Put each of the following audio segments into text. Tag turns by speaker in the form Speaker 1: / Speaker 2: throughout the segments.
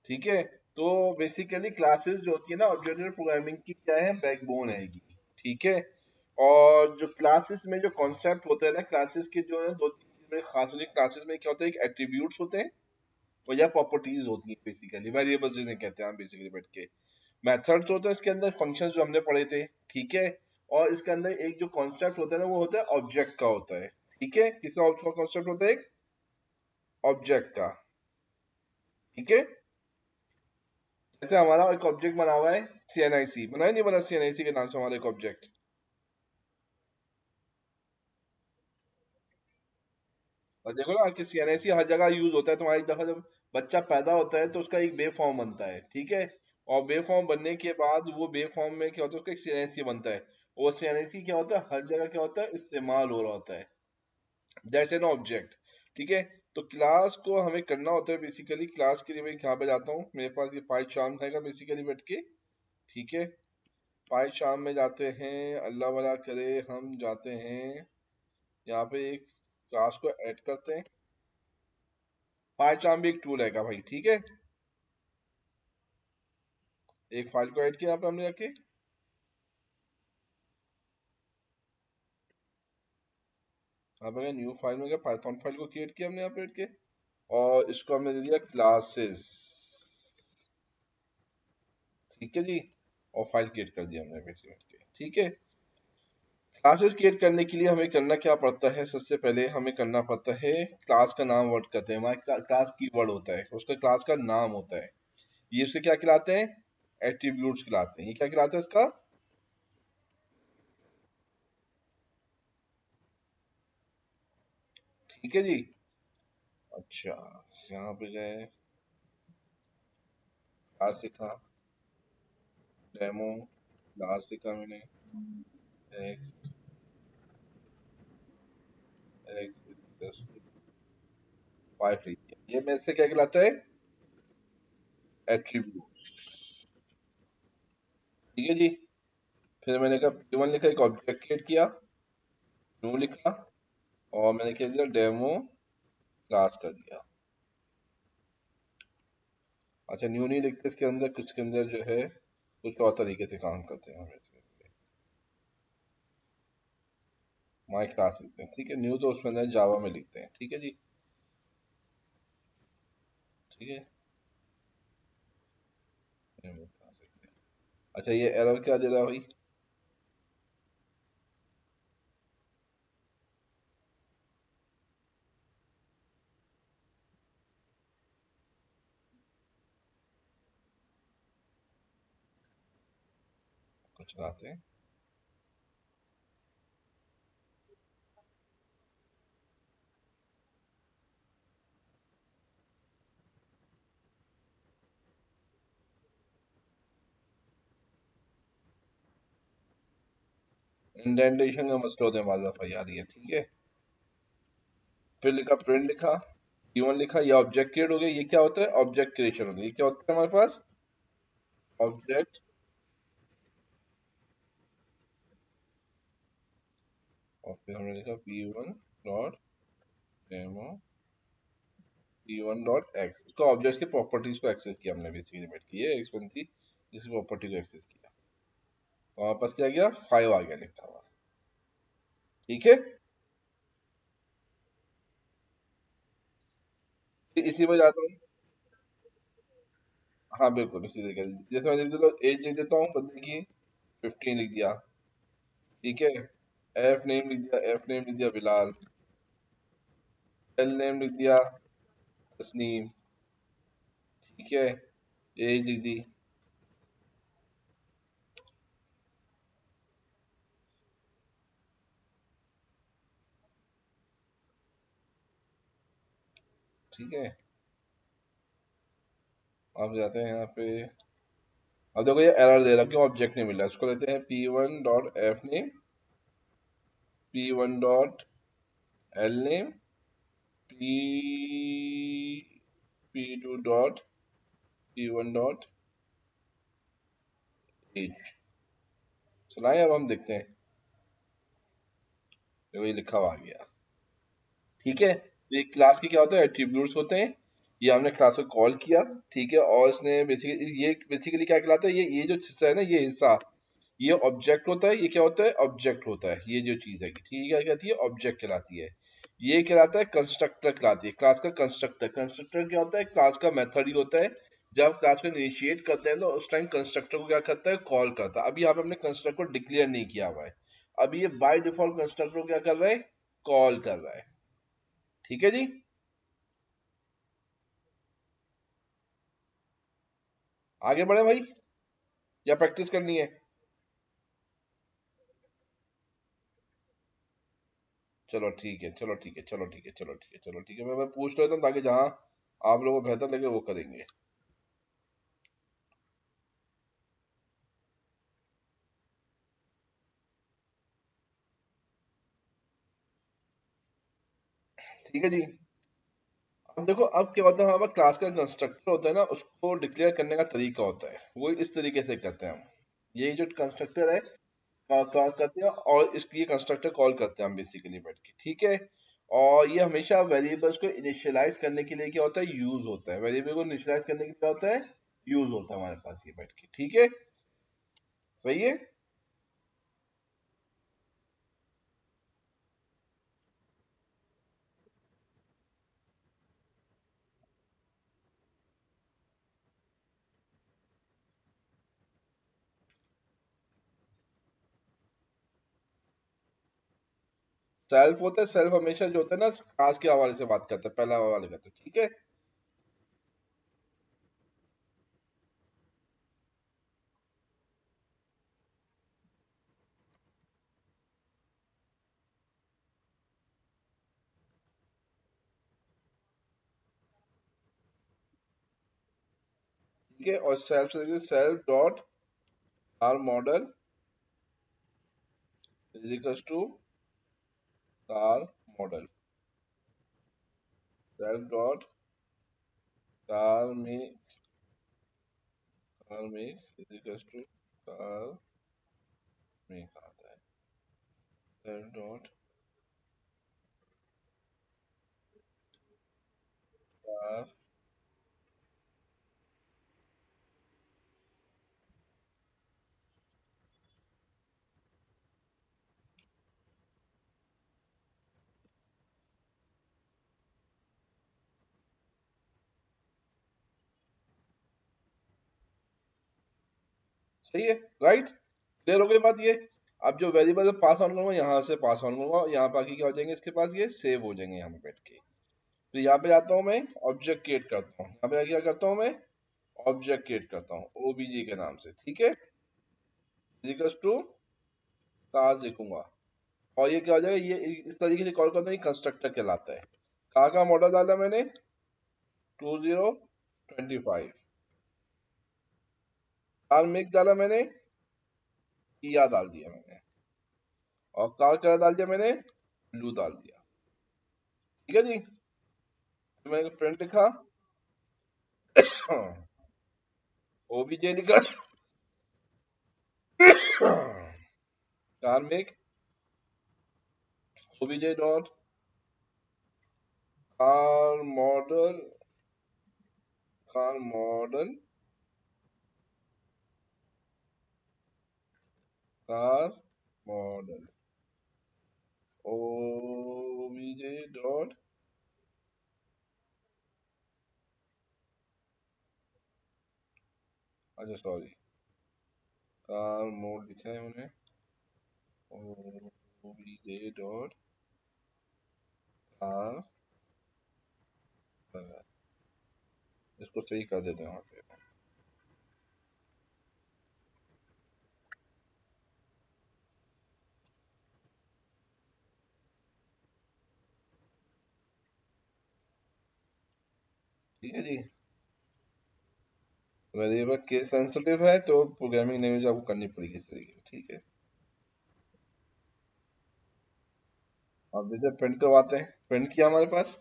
Speaker 1: ठीक है। तो बेसिकली क्लासेस जो होती है ना ऑब्जेक्ट ओरिएंटेड प्रोग्रामिंग की क्या है, बैकबोन है ये। ठीक है। और जो क्लासेस में जो कॉन्सेप्ट होता है ना, क्लासेस के जो है दो तीन चीजें खास होती है। क्लासेस में क्या होता है, एक एट्रीब्यूट्स होते हैं और या प्रॉपर्टीज होती है, बेसिकली वेरिएबल्स जिन्हें कहते हैं हम बेसिकली बैठ के। मेथड्स होते हैं इसके अंदर, फंक्शंस जो हमने पढ़े थे। ठीक है। और इसके अंदर एक जो कॉन्सेप्ट होता है ना, वो होता है ऑब्जेक्ट का होता है। ठीक है, किसका कॉन्सेप्ट होता है, एक ऑब्जेक्ट का। ठीक है। जैसे हमारा एक ऑब्जेक्ट बना हुआ है सीएनआईसी, बना है नहीं बना सीएनआईसी के नाम से हमारा एक ऑब्जेक्ट। और देखो ना कि सीएनआईसी हर जगह यूज होता है। तुम्हारी दफा जब बच्चा पैदा होता है तो उसका एक बे फॉर्म बनता है। ठीक है। और बे फॉर्म बनने के बाद वो बे फॉर्म में क्या होता है, उसका एक सीएनआईसी बनता है। और सीएनआईसी क्या होता है, हर जगह क्या होता है, इस्तेमाल हो रहा होता है। That's an object. ठीक है। तो क्लास को हमें करना होता है बेसिकली। क्लास के लिए मैं यहाँ पे जाता हूँ, मेरे पास ये पाइथन रहेगा बेसिकली बैठ के। ठीक है। पाइथन में जाते हैं, अल्लाह वाला करे, हम जाते हैं यहाँ पे एक क्लास को ऐड करते हैं। पाइथन भी एक टूल है भाई। ठीक है। एक फाइल को ऐड किया यहाँ पे हमने जाके। यहाँ पे न्यू फाइल में गया, पाइथन फाइल को क्रिएट किया हमने यहाँ पे ऐड के। और इसको हमने दे दिया क्लासेस। ठीक है जी। और फाइल क्रिएट कर दिया हमने बेसिकली। ठीक है। क्लासेस क्रिएट करने के लिए हमें करना क्या पड़ता है, सबसे पहले हमें करना पड़ता है, क्लास का नाम वर्ड करते हैं। हमारा क्लास कीवर्ड होता है, उसका क्लास का नाम होता है। ये उसे क्या कहलाते हैं, एट्रीब्यूट्स कहलाते हैं। ये क्या कहलाता है इसका, ठीक है जी। अच्छा, यहाँ पे गए, क्लास सीखा, डेमो, क्लास सीखा मैंने, एक्स एक्स फाइव लिख दिया। ये में से क्या कहलाता है, एट्रीब्यूट। ठीक है जी। फिर मैंने कहा P1 लिखा, एक ऑब्जेक्ट क्रिएट किया, न्यू लिखा, और मैंने क्या दिया, डेमो क्लास कर दिया। अच्छा, न्यू नहीं लिखते इसके अंदर, कुछ के अंदर जो है कुछ और तरीके से काम करते हैं हम इसमें। माई क्लास लिखते हैं। ठीक है। न्यू तो उसमें अंदर जावा में लिखते हैं। ठीक है जी। ठीक है। demo class लिखते हैं। अच्छा, ये एरर क्या दे रहा है भाई, कुछ चलाते हैं। इंडेंटेशन का मसला होता है हमारे पास यार ये। ठीक है। फिर लिखा प्रिंट लिखा, P1 लिखा, ये ऑब्जेक्ट क्रिएट हो गया। ये क्या होता है, ऑब्जेक्ट क्रिएशन हो गया। ये क्या होता है हमारे पास, ऑब्जेक्ट। और फिर हमने लिखा P1 dot demo, P1 dot x, उसका ऑब्जेक्ट की प्रॉपर्टीज को एक्सेस किया हमने बेसिकली बैठ की। ये एक्स1 थी, जिसकी प्रॉपर्टी को एक्सेस किया। और हमारे पास क्या गया, 5 आ गया लिखा हुआ। ठीक है। फिर इसी में जाता हूँ। हाँ बिल्कुल इसी तरीके से, जैसे मैं लिख देता हूँ, एज लिख देता हूँ बंदे की, 15 लिख दिया। ठीक है। एफ नेम लिख दिया, एफ नेम लिख दिया बिलाल। एल नेम लिख दिया तस्नीम। ठीक है। एज लिख दी। ठीक है। अब जाते हैं यहाँ पे। अब देखो ये एरर दे रहा, क्यों, ऑब्जेक्ट नहीं मिल रहा। इसको लेते हैं P1 dot F name, P1 dot L name, P2 dot P1 dot age. चलाएं, अब हम देखते हैं। देखो ये लिखा हुआ आ गया। ठीक है। तो एक क्लास के क्या होते हैं, एट्रीब्यूट्स होते हैं। ये हमने क्लास को कॉल किया, ठीक है, और इसने बेसिकली क्या कहलाता है, ये जो हिस्सा है ना, ये हिस्सा, ये ऑब्जेक्ट होता है। ये क्या होता है? ऑब्जेक्ट होता है। ये जो चीज है, ठीक है, क्या कहती है? ऑब्जेक्ट कहलाती है। ये कहलाता है कंस्ट्रक्टर, कहलाती है क्लास का कंस्ट्रक्टर। कंस्ट्रक्टर क्या होता है? क्लास का मेथड ही होता है। जब क्लास को इनिशिएट करते हैं तो उस टाइम कंस्ट्रक्टर को क्या करता है? कॉल करता है। अभी यहाँ पे हमने कंस्ट्रक्टर को डिक्लेयर नहीं किया हुआ है। अभी ये बाय डिफॉल्ट कंस्ट्रक्टर को क्या कर रहा है? कॉल कर रहा है। ठीक है जी। आगे बढ़े भाई, या प्रैक्टिस करनी है? चलो ठीक है, चलो ठीक है, चलो ठीक है, चलो ठीक है, चलो ठीक है, मैं पूछ लेता हूँ ताकि जहाँ आप लोगों को बेहतर लगे वो करेंगे। ठीक है जी। अब देखो, अब क्या होता है, हमारे क्लास का कंस्ट्रक्टर होता है ना, उसको डिक्लेयर करने का तरीका होता है, वो इस तरीके से करते हैं हम। ये जो कंस्ट्रक्टर है, कॉल करते हैं, और इसकी ये कंस्ट्रक्टर कॉल करते हैं हम बेसिकली बैठ के, ठीक है। और ये हमेशा वेरिएबल्स को इनिशियलाइज करने के लिए क्या होता है? यूज होता है। वेरिएबल को इनिशियलाइज करने के लिए क्या होता है? यूज होता है हमारे पास ये बैठ के, ठीक है। सही है। सेल्फ होता है, सेल्फ हमेशा जो होता है ना, क्लास के हवाले से बात करता है, पहला हवाले करता है, ठीक है। ठीक है, और सेल्फ से self dot R model is equals to car model. Self dot car में, कार में इज इक्वल्स टू कार में आता है। Self dot car. सही है, राइट। क्लियर हो गई बात ये। अब जो वेरिएबल पास ऑन करूंगा, यहाँ से पास ऑन करूंगा, यहाँ पे आके क्या हो जाएंगे? इसके पास ये सेव हो जाएंगे यहाँ पे बैठ के। फिर यहाँ पे जाता हूँ मैं, ऑब्जेक्ट क्रिएट करता हूँ। यहाँ पे क्या करता हूँ मैं? ऑब्जेक्ट क्रिएट करता हूँ ओबीजे के नाम से, ठीक है। इक्वल्स टू कार्स लिखूंगा, और ये क्या हो जाएगा? ये इस तरीके से कॉल करते हैं, कंस्ट्रक्टर कहलाता है। कहाँ का मॉडल डाला मैंने? 2025। कार मेक डाला मैंने, किया डाल दिया मैंने, और कार कलर डाल दिया मैंने, ब्लू डाल दिया। ठीक है जी। तो मैंने प्रिंट लिखा, ओबीजे लिखा, car make OBJ dot car model, car model, car model OBJ dot, अच्छा सॉरी, कार मोड लिखा है मैंने, ओबीजे डॉट कार, इसको सही कर देते हैं वहाँ पे। ठीक है जी। वेरिएबल केस सेंसिटिव है तो प्रोग्रामिंग लैंग्वेज आपको करनी पड़ेगी इस तरीके से, ठीक है। आप देखते प्रिंट करवाते हैं, प्रिंट किया हमारे पास,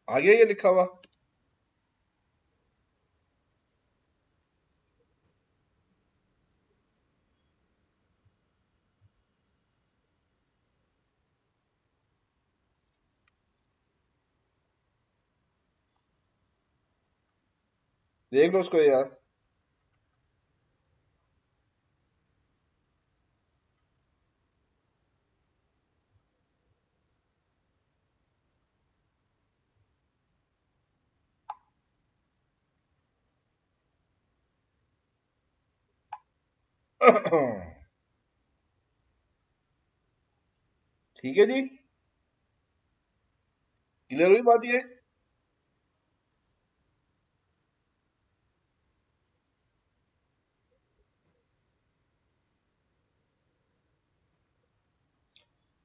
Speaker 1: आ गया ये लिखा हुआ। देख लो उसको यार। ठीक है जी, क्लियर हुई बात ये।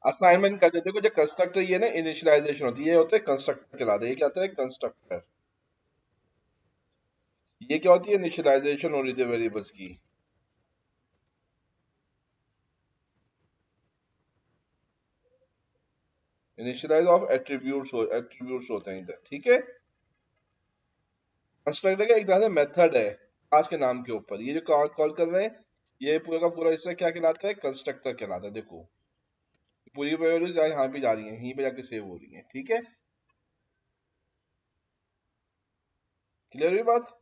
Speaker 1: असाइनमेंट कर देते को जो कंस्ट्रक्टर ये ना इनिशियलाइजेशन होती है, ये होता है कंस्ट्रक्टर कहलाता है। ये क्या होता है कंस्ट्रक्टर। ये क्या होती है इनिशियलाइजेशन हो रही थी वेरिएबल्स की। इनिशियलाइज ऑफ एट्रीब्यूट्स होते हैं इधर, ठीक है। कंस्ट्रक्टर का एक तरह से मेथड है क्लास के नाम के ऊपर। ये जो कॉल कर रहे हैं, ये पूरा का पूरा हिस्सा क्या कहलाता है कंस्ट्रक्टर कहलाता है। देखो पूरी वैल्यूज यहाँ पे जा रही है, यहीं पे जाके सेव हो रही है, ठीक है। क्लियर हुई बात।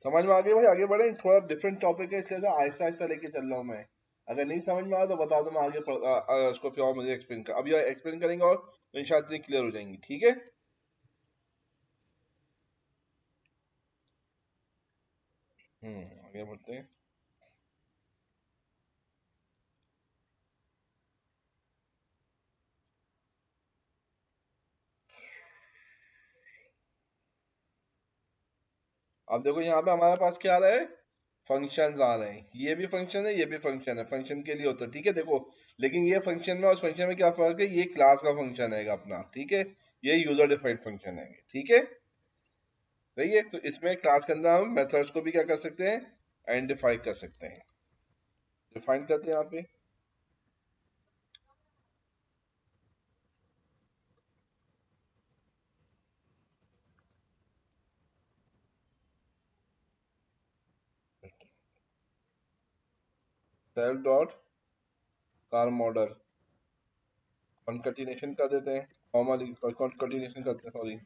Speaker 1: समझ में आ गई भाई। आगे बढ़े, थोड़ा डिफरेंट टॉपिक है इसलिए आहिस्ता आहिस्ता लेके चल रहा हूँ मैं। अगर नहीं समझ में आया तो बता दो, मैं आगे उसको फिर और मुझे एक्सप्लेन कर, अभी एक्सप्लेन करेंगे और तो इंशाल्लाह क्लियर हो जाएंगी, ठीक है। आगे बढ़ते हैं। अब देखो यहाँ पे हमारे पास क्या आ रहा है, फंक्शंस आ रहे हैं। ये भी फंक्शन है, ये भी फंक्शन है, फंक्शन के लिए होता है, ठीक है। देखो लेकिन ये फंक्शन में और उस फंक्शन में क्या फर्क है, ये क्लास का फंक्शन है अपना, ठीक है। ये यूजर डिफाइंड फंक्शन है, ठीक है। सही है, तो इसमें क्लास के अंदर हम मेथड्स को भी क्या कर सकते हैं, आइडेंटिफाई कर सकते हैं। डिफाइन करते हैं यहाँ पे। Self dot car model concatenation कर देते हैं, कॉमा कॉन्कैटिनेशन करते हैं, सॉरी।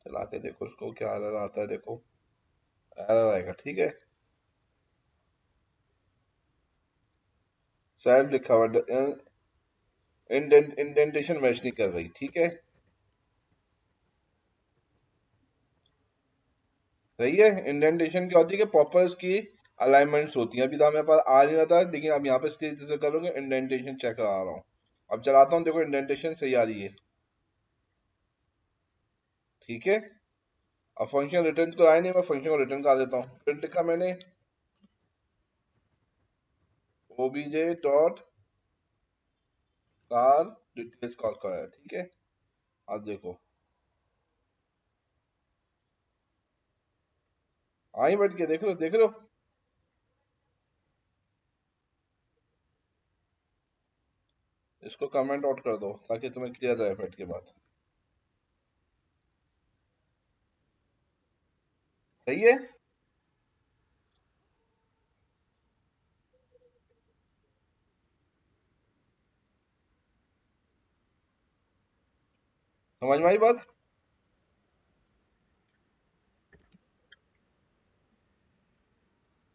Speaker 1: चला के देखो उसको क्या एरर आता है, देखो एरर आएगा, ठीक है। सेल्फ लिखा हुआ, इंडेंटेशन मैच नहीं कर रही, ठीक है। सही है। इंडेंटेशन क्या होती है कि प्रॉपर उसकी अलाइनमेंट्स होती हैं। अभी तो हमें पास आ नहीं रहा था, लेकिन अब यहाँ पे स्टेज से करूँगा, इंडेंटेशन चेक करा रहा हूँ। अब चलाता हूँ, देखो इंडेंटेशन सही आ रही है, ठीक है। अब फंक्शन रिटर्न तो आया नहीं, मैं फंक्शन को रिटर्न कर देता हूँ। प्रिंट लिखा मैंने, OBJ dot car details call कराया, ठीक है। अब देखो आई बैठ के देख लो देख लो। इसको कमेंट आउट कर दो ताकि तुम्हें क्लियर रहे बैठ के बात। सही है। समझ में आई बात।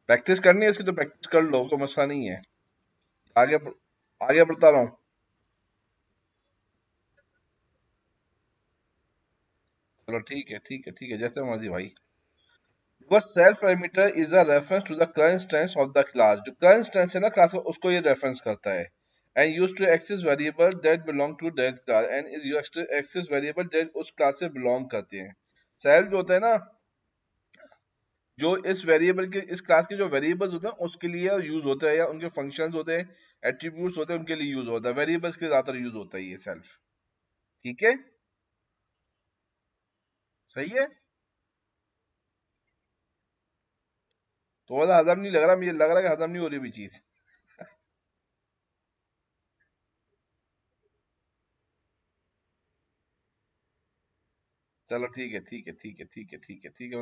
Speaker 1: प्रैक्टिस करनी है इसकी तो प्रैक्टिस कर लो, कोई मसला नहीं है। आगे आगे बढ़ता रहा हूँ। चलो ठीक है ठीक है ठीक है, जैसे मर्जी भाई। वो self parameter is a reference to the current instance of the class. जो करंट स्टेंस है ना क्लास का, उसको ये रेफरेंस करता है। And use to access variable that belong to that class and is use to access variable that उस class से बिलोंग करते हैं। सेल्फ जो होता है ना, जो इस वेरिएबल के इस क्लास के जो वेरिएबल्स होते हैं उसके लिए यूज होता है, या उनके फंक्शंस होते हैं, एट्रीब्यूट्स होते हैं, उनके लिए यूज होता है। वेरिएबल्स के ज्यादातर यूज होता है ये सेल्फ। ठीक है। सही है। थोड़ा सा हजम नहीं लग रहा, मुझे लग रहा है कि हजम नहीं हो रही भी चीज। चलो ठीक है ठीक है ठीक है ठीक है ठीक है ठीक है।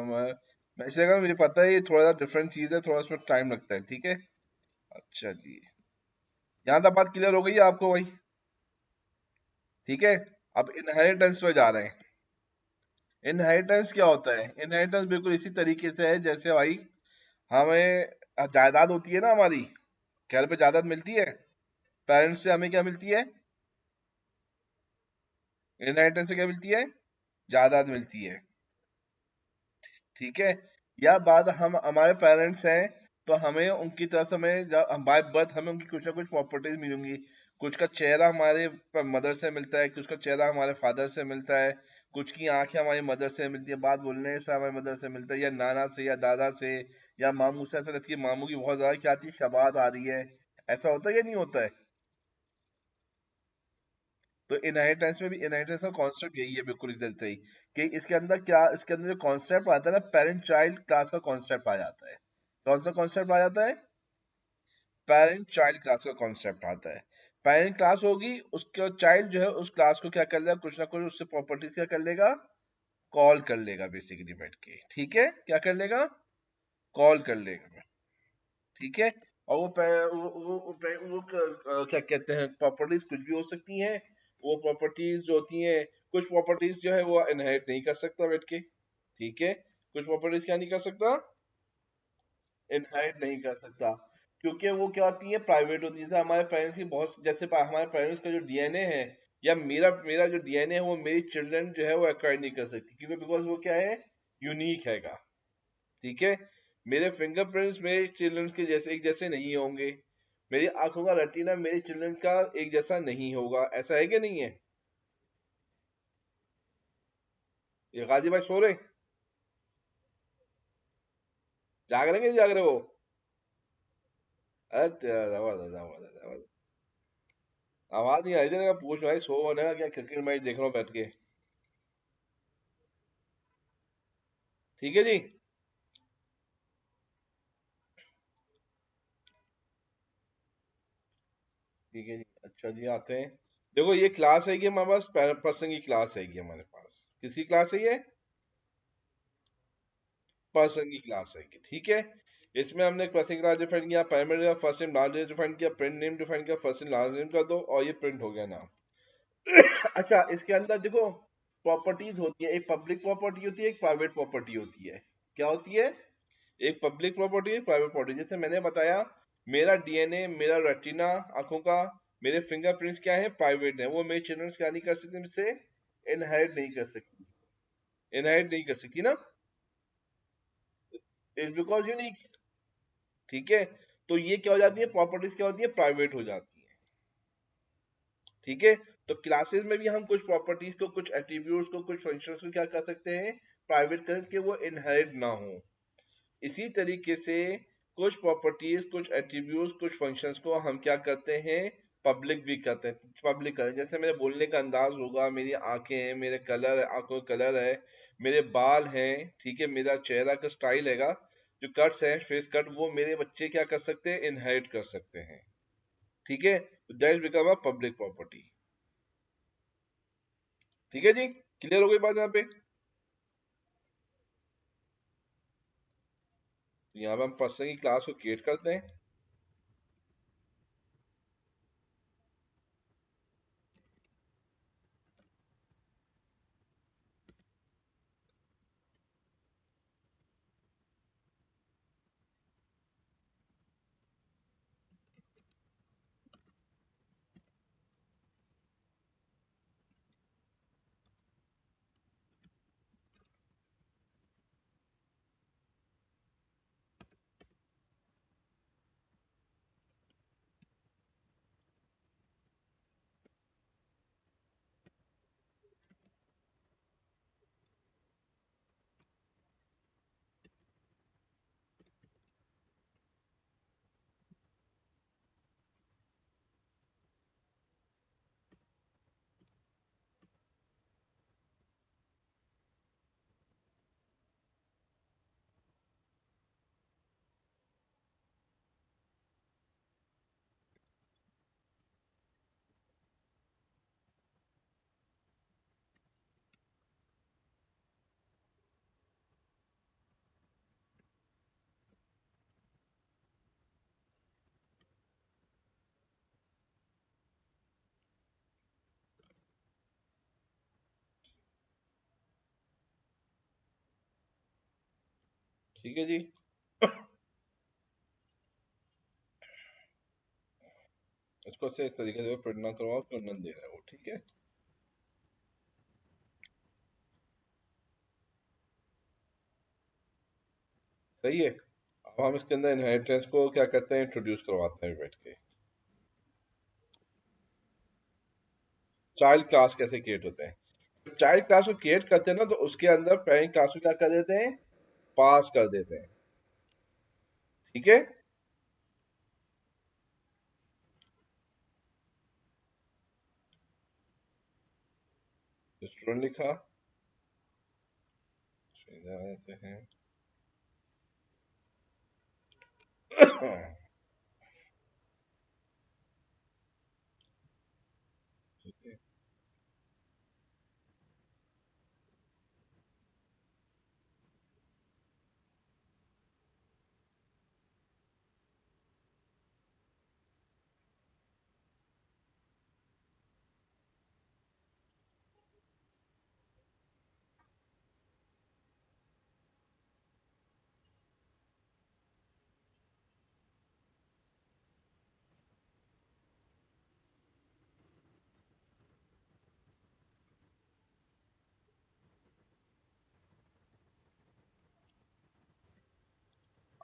Speaker 1: मैं इसलिए कहा, मुझे पता है ये थोड़ा सा डिफरेंट चीज है, थोड़ा उसमें टाइम लगता है। ठीक है। अच्छा जी। यहाँ तक बात क्लियर हो गई है आपको भाई। ठीक है। अब इनहेरिटेंस पे जा रहे हैं। इनहेरिटेंस क्या होता है? इनहेरिटेंस बिल्कुल इसी तरीके से है जैसे भाई हमें जायदाद होती है ना हमारी, घर पे जायदाद मिलती है, पेरेंट्स से हमें क्या मिलती है? इनहेरिटेंस से क्या मिलती है? जायदाद मिलती है। ठीक है। या बाद हम हमारे पेरेंट्स हैं तो हमें उनकी तरफ से हमें बाय बर्थ हमें उनकी कुछ ना कुछ प्रॉपर्टीज मिलेंगी। कुछ का चेहरा हमारे मदर से मिलता है, कुछ का चेहरा हमारे फादर से मिलता है, कुछ की आंखें हमारी मदर से मिलती है, बात बोलने से हमारी मदर से मिलता है, या नाना से या दादा से या मामू से। ऐसा लगती है मामू की बहुत ज्यादा क्या आती है, शबात आ रही है। ऐसा होता है या नहीं होता है? तो इनहेरिटेंस में भी इनहेरिटेंस का कॉन्सेप्ट यही है, बिल्कुल इस तरह से ही कि इसके अंदर क्या, इसके अंदर जो कॉन्सेप्ट आता है ना, पेरेंट चाइल्ड क्लास का कॉन्सेप्ट आ जाता है। कौन सा कॉन्सेप्ट आ जाता है? पेरेंट चाइल्ड क्लास का कॉन्सेप्ट आता है। पेरेंट क्लास होगी, उसका चाइल्ड जो है उस क्लास को क्या कर लेगा, कुछ ना कुछ उससे प्रॉपर्टीज क्या कर लेगा, कॉल कर लेगा बेसिकली बैठ के। ठीक है, क्या कर लेगा? कॉल कर लेगा। ठीक है। और क्या कहते हैं, प्रॉपर्टीज कुछ भी हो सकती हैं। वो प्रॉपर्टीज जो होती हैं, कुछ प्रॉपर्टीज जो है वो इनहेरिट नहीं कर सकता बैठ के। ठीक है। कुछ प्रॉपर्टीज क्या नहीं कर सकता? इनहेरिट नहीं कर सकता। क्योंकि वो क्या होती है, प्राइवेट होती है। जैसे हमारे पेरेंट्स की बहुत, जैसे हमारे पेरेंट्स का जो डीएनए है, या मेरा मेरा जो डीएनए है वो मेरी चिल्ड्रन जो है वो एक्वायर नहीं कर सकती, क्योंकि बिकॉज वो क्या है, यूनिक हैगा। ठीक है। मेरे फिंगरप्रिंट्स मेरे चिल्ड्रन के जैसे एक जैसे नहीं होंगे। मेरी आंखों का रेटिना मेरे चिल्ड्रन का एक जैसा नहीं होगा। ऐसा है कि नहीं है? ये गाजी भाई सो रहे? जाग रहे कि नहीं जाग रहे वो? अरे जबरदस्त जबरदस्त जबरदस्त। आवाज नहीं आ रही थी, मैंने कहा पूछ भाई सो होने का क्या, क्रिकेट मैच देख रहा हूँ बैठ के। ठीक है जी। ठीक है जी। अच्छा जी, आते हैं। देखो ये क्लास है कि हमारे पास पर्सन की क्लास है कि हमारे पास किसकी क्लास है ये? पर्सन की क्लास है कि। ठीक है। इसमें हमने पर्सन क्लास डिफाइन किया, primary first name last name define किया, प्रिंट नेम डिफाइन किया, फर्स्ट नेम लास्ट नेम कर दो और ये प्रिंट हो गया नाम। अच्छा, इसके अंदर देखो प्रॉपर्टीज होती है, एक पब्लिक प्रॉपर्टी होती है, एक प्राइवेट प्रॉपर्टी होती है। क्या होती है? एक पब्लिक प्रॉपर्टी, एक प्राइवेट प्रॉपर्टी। जैसे मैंने बताया, मेरा डीएनए, मेरा रेटिना आंखों का, मेरे फिंगरप्रिंट्स क्या है, प्राइवेट है। वो मेरे चिल्ड्रन क्या नहीं कर सकते मुझसे, इनहेरिट नहीं कर सकती। इनहेरिट नहीं कर सकती ना, इट्स बिकॉज यूनिक। ठीक है। तो ये क्या हो जाती है, प्रॉपर्टीज क्या होती है, प्राइवेट हो जाती है। ठीक है। तो क्लासेस में भी हम कुछ प्रॉपर्टीज को, कुछ एट्रीब्यूट्स को, कुछ फंक्शंस को क्या कर सकते हैं, प्राइवेट कर के वो इनहेरिट ना हो। इसी तरीके से कुछ प्रॉपर्टीज, कुछ एट्रीब्यूट्स, कुछ फंक्शंस को हम क्या करते हैं, पब्लिक भी करते हैं। पब्लिक करें, जैसे मेरे बोलने का अंदाज होगा, मेरी आंखें हैं, मेरे कलर है, आंखों का कलर है, मेरे बाल हैं, ठीक है, मेरा चेहरा का स्टाइल हैगा, जो कट्स हैं, फेस कट, वो मेरे बच्चे क्या कर सकते हैं, इनहेरिट कर सकते हैं। ठीक है, तो that become a public property. ठीक है जी, क्लियर हो गई बात यहाँ पे? तो यहाँ पे हम पर्सन की क्लास को क्रिएट करते हैं। ठीक है जी, इसको से इस तरीके से प्रिंट ना करवाओ, क्यों नन दे रहा है वो। ठीक है, सही है। अब हम इसके अंदर इनहेरिटेंस को क्या कहते हैं, इंट्रोड्यूस करवाते हैं बैठ के। चाइल्ड क्लास कैसे क्रिएट होते हैं? चाइल्ड क्लास को क्रिएट करते हैं ना, तो उसके अंदर पेरेंट क्लास को क्या कर देते हैं, पास कर देते हैं। ठीक है, स्टूडेंट लिखा, इधर आते हैं। ठीक है,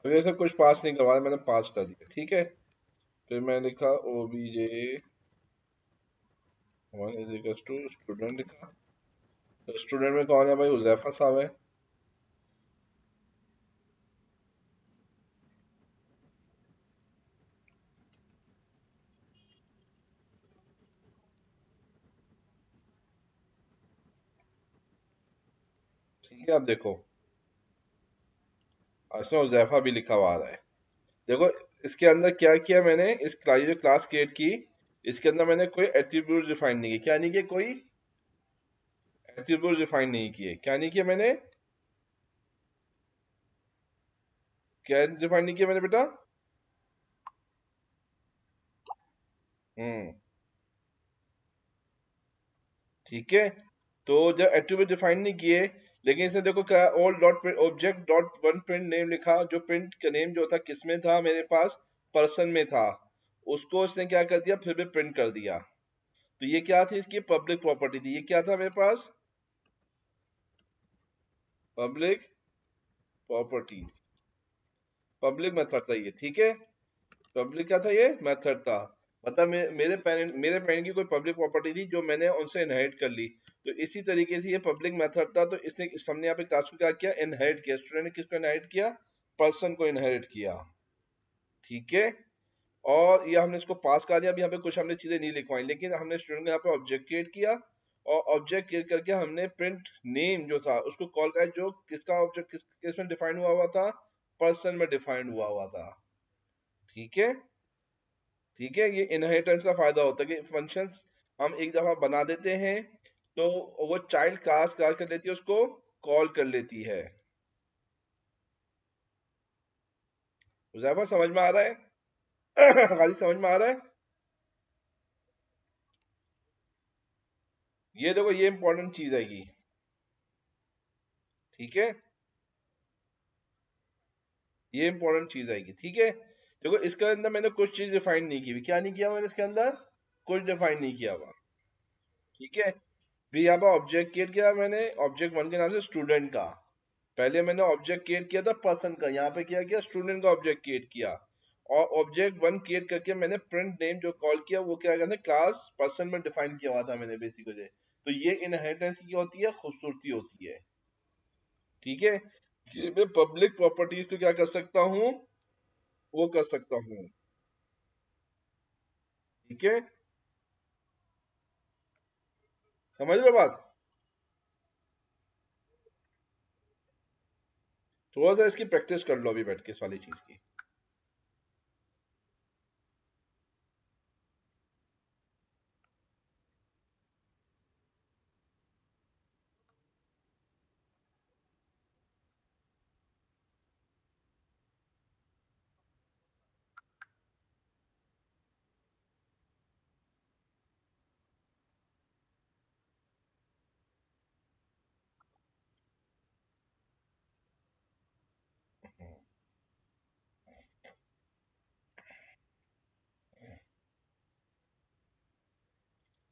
Speaker 1: अभी ऐसा कुछ पास नहीं करवाया, मैंने पास कर दिया। ठीक है, फिर मैं लिखा OBJ one is equal to student लिखा। तो स्टूडेंट में कौन है भाई, हुजैफा साहब है। ठीक है, अब देखो, इसमें हुजैफा भी लिखा हुआ आ रहा है। देखो, इसके अंदर क्या किया मैंने, इस क्लास जो क्लास क्रिएट की, इसके अंदर मैंने कोई एट्रीब्यूट डिफाइन नहीं किया। क्या नहीं किया, कोई एट्रीब्यूट डिफाइन नहीं किए। क्या नहीं किया मैंने, क्या डिफाइन नहीं किया मैंने बेटा? हम्म, ठीक है। तो जब एट्रीब्यूट डिफाइन नहीं किए, लेकिन इसने देखो क्या, all dot object dot one print name लिखा, जो प्रिंट का नेम जो था किसमें था मेरे पास, पर्सन में था। उसको इसने क्या कर दिया, फिर भी प्रिंट कर दिया। तो ये क्या थी, इसकी पब्लिक प्रॉपर्टी थी। ये क्या था मेरे पास, पब्लिक प्रॉपर्टीज, पब्लिक मेथड था ये। ठीक है, पब्लिक क्या था, ये मेथड था। मतलब मेरे पेरेंट की कोई पब्लिक प्रॉपर्टी थी जो मैंने उनसे इनहेरिट कर ली। तो इसी तरीके से ये पब्लिक मेथड था। तो इसने हमने यहाँ पे क्लास को क्या किया, इनहेरिट किया। स्टूडेंट ने किसको इनहेरिट किया, पर्सन को इनहेरिट किया। ठीक है, और ये हमने इसको पास कर दिया। अब यहाँ पे कुछ हमने चीजें नहीं लिखवाई, लेकिन हमने स्टूडेंट को यहाँ पे ऑब्जेक्ट क्रिएट किया, और ऑब्जेक्ट क्रिएट करके हमने प्रिंट नेम जो था उसको कॉल किया, जो किसका ऑब्जेक्ट किस में डिफाइन हुआ हुआ था, पर्सन में डिफाइंड हुआ हुआ था। ठीक है, ठीक है, ये इनहेरिटेंस का फायदा होता है कि फंक्शंस हम एक दफा बना देते हैं तो वो चाइल्ड क्लास क्या कर लेती है, उसको कॉल कर लेती है। हुज़ैफा समझ में आ रहा है? गाजी समझ में आ रहा है? ये देखो, ये इंपॉर्टेंट चीज आएगी। ठीक है, ये इंपॉर्टेंट चीज आएगी। ठीक है, देखो इसके अंदर मैंने कुछ चीज डिफाइन नहीं की हुई। क्या नहीं किया मैंने इसके अंदर? कुछ डिफाइन नहीं किया हुआ। ठीक है, फिर यहाँ पर ऑब्जेक्ट क्रिएट किया मैंने ऑब्जेक्ट वन के नाम से स्टूडेंट का। पहले मैंने ऑब्जेक्ट क्रिएट किया था पर्सन का, यहाँ पे क्या किया, स्टूडेंट का ऑब्जेक्ट क्रिएट किया। और ऑब्जेक्ट वन क्रिएट करके मैंने प्रिंट नेम जो कॉल किया वो क्या कहते हैं, क्लास पर्सन में डिफाइन किया हुआ था मैंने बेसिकली। तो ये इनहेरिटेंस की होती है, खूबसूरती होती है। ठीक है, कि मैं पब्लिक प्रॉपर्टीज को क्या कर सकता हूँ, वो कर सकता हूँ। ठीक है, समझ लो बात। थोड़ा सा इसकी प्रैक्टिस कर लो अभी बैठ के इस वाली चीज की।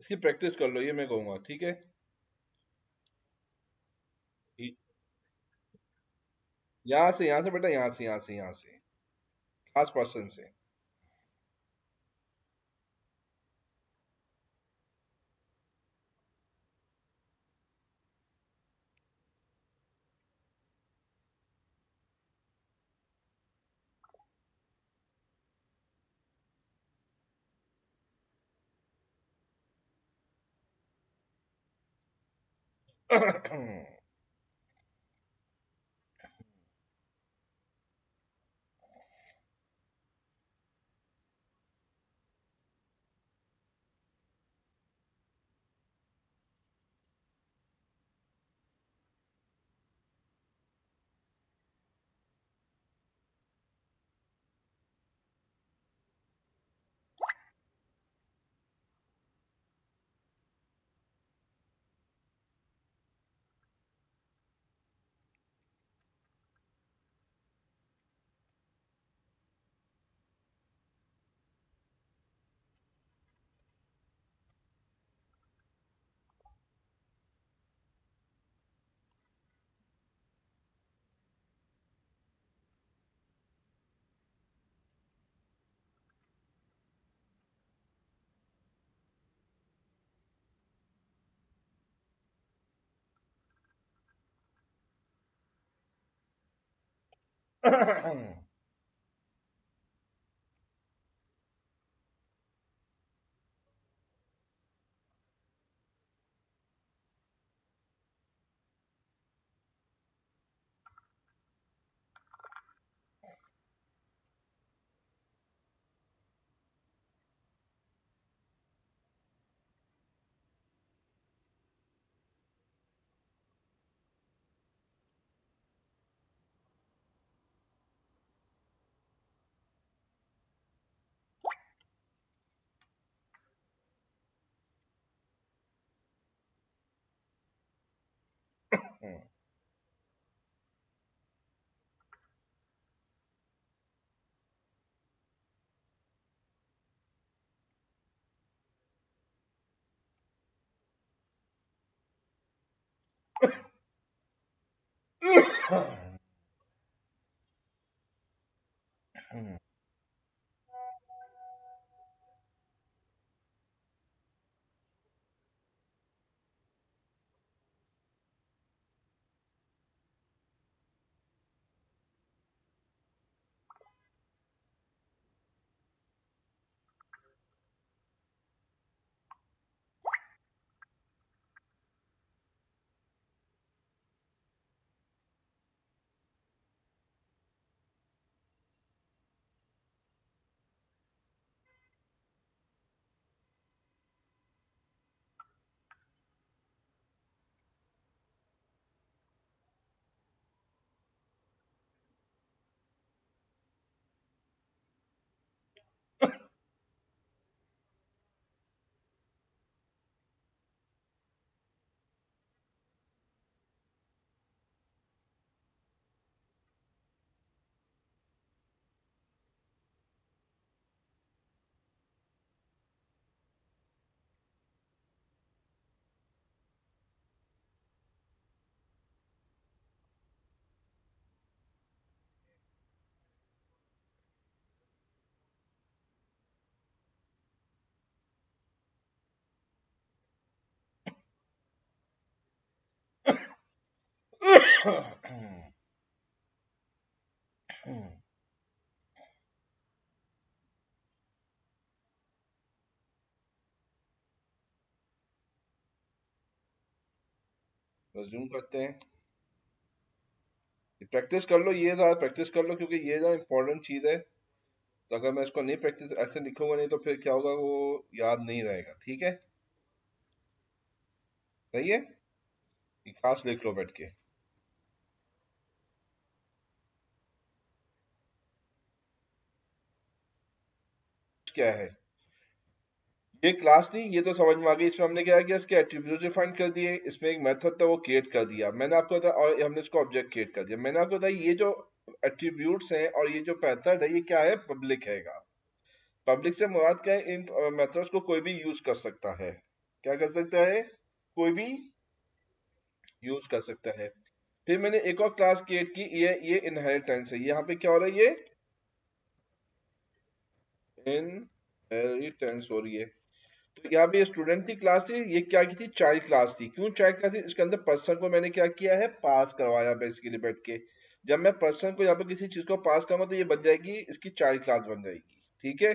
Speaker 1: इसकी प्रैक्टिस कर लो, ये मैं कहूंगा। ठीक है, यहाँ से बेटा, यहाँ से क्लास पर्सन से। रिज्यूम करते हैं, प्रैक्टिस कर लो, ये ज़्यादा प्रैक्टिस कर लो क्योंकि ये ज़्यादा इंपॉर्टेंट चीज़ है। तो अगर मैं इसको नहीं प्रैक्टिस ऐसे लिखूंगा नहीं तो फिर क्या होगा, वो याद नहीं रहेगा। ठीक है, सही है, ये खास लिख लो बैठ के। क्या है, ये क्लास थी, ये तो समझ में आ गई। इसमें हमने क्या किया, इसके एट्रीब्यूट डिफाइन कर दिए, इसमें एक मेथड था वो क्रिएट कर दिया मैंने आपको बताया, और हमने इसको ऑब्जेक्ट क्रिएट कर दिया। मैंने आपको बताया ये जो एट्रीब्यूट्स हैं और ये जो मेथड है ये क्या है, पब्लिक हैगा। पब्लिक से मुराद क्या है, इन मेथड्स को कोई भी यूज कर सकता है। क्या कर सकता है, कोई भी यूज कर सकता है। फिर मैंने एक और क्लास क्रिएट की, ये इनहेरिटेंस है। यहाँ पे क्या हो रहा है, ये इनहेरिटेंस हो रही है। तो यहाँ पे स्टूडेंट की क्लास थी, ये क्या की थी, चाइल्ड क्लास थी। क्यों चाइल्ड क्लास थी, इसके अंदर पर्सन को मैंने क्या किया है, पास करवाया बेसिकली बैठ के। जब मैं पर्सन को यहाँ पे किसी चीज को पास करूंगा तो ये बन जाएगी, इसकी चाइल्ड क्लास बन जाएगी। ठीक है,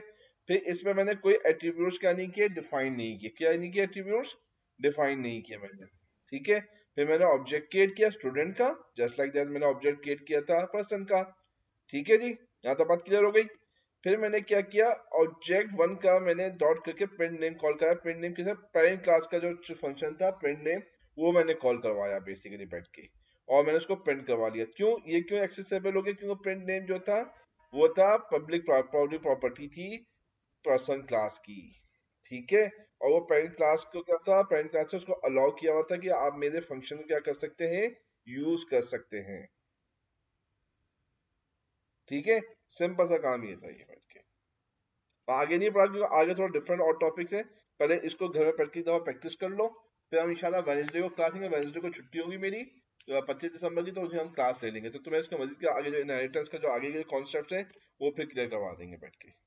Speaker 1: फिर इसमें मैंने कोई एट्रीब्यूट्स क्या नहीं किए, डिफाइन नहीं किए। क्या नहीं किया, एट्रीब्यूट्स डिफाइन नहीं किए मैंने। ठीक है, फिर मैंने ऑब्जेक्ट क्रिएट किया स्टूडेंट का, जस्ट लाइक दैट मैंने ऑब्जेक्ट क्रिएट किया था पर्सन का। ठीक है जी, यहाँ तक बात क्लियर हो गई। फिर मैंने क्या किया, ऑब्जेक्ट वन का मैंने डॉट करके प्रिंट नेम कॉल करा। प्रिंट नेम के साथ पेरेंट क्लास का जो फंक्शन था प्रिंट नेम, वो मैंने कॉल करवाया बेसिकली बैठ के, और मैंने उसको प्रिंट करवा लिया। क्यों, ये क्यों एक्सेसिबल हो गया, क्योंकि प्रिंट नेम जो था वो था पब्लिक प्रॉपर्टी थी पर्सन क्लास की। ठीक है, और वो पेरेंट क्लास को क्या था, पेरेंट क्लास से उसको अलाउ किया हुआ था कि आप मेरे फंक्शन को क्या कर सकते हैं, यूज कर सकते हैं। ठीक है, सिंपल सा काम ये था ये बैठ के। आगे नहीं पढ़ा क्योंकि आगे थोड़ा डिफरेंट और टॉपिक्स है। पहले इसको घर में प्रैक्टिस दवा प्रैक्टिस कर लो, फिर हम इंशाल्लाह वेडनेसडे को क्लास लेंगे। वेडनेसडे को छुट्टी होगी मेरी 25 दिसंबर की, तो उसे हम क्लास ले लेंगे। तो तुम्हें इसका मजीद का आगे जो इनहेरिटेंस का जो आगे के कॉन्सेप्ट है वो फिर क्लियर करवा देंगे बैठ के।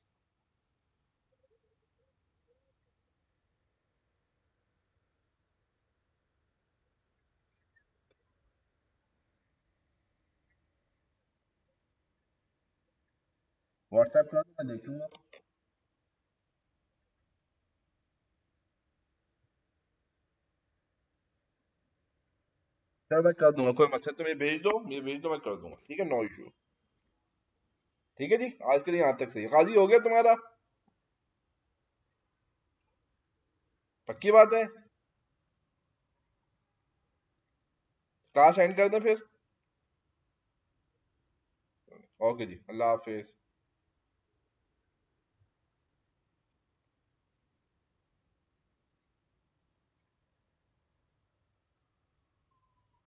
Speaker 1: व्हाट्सएप करो तो मैं देख लूंगा। चलो मैं कर दूंगा, कोई मसला, तुम्हें भेज दो, मुझे भेज दो, मैं कर दूंगा। ठीक है, नो इशू। ठीक है जी, आज के लिए यहाँ तक सही। गाजी हो गया तुम्हारा, पक्की बात है। क्लास एंड कर दें फिर। ओके जी, अल्लाह हाफिज।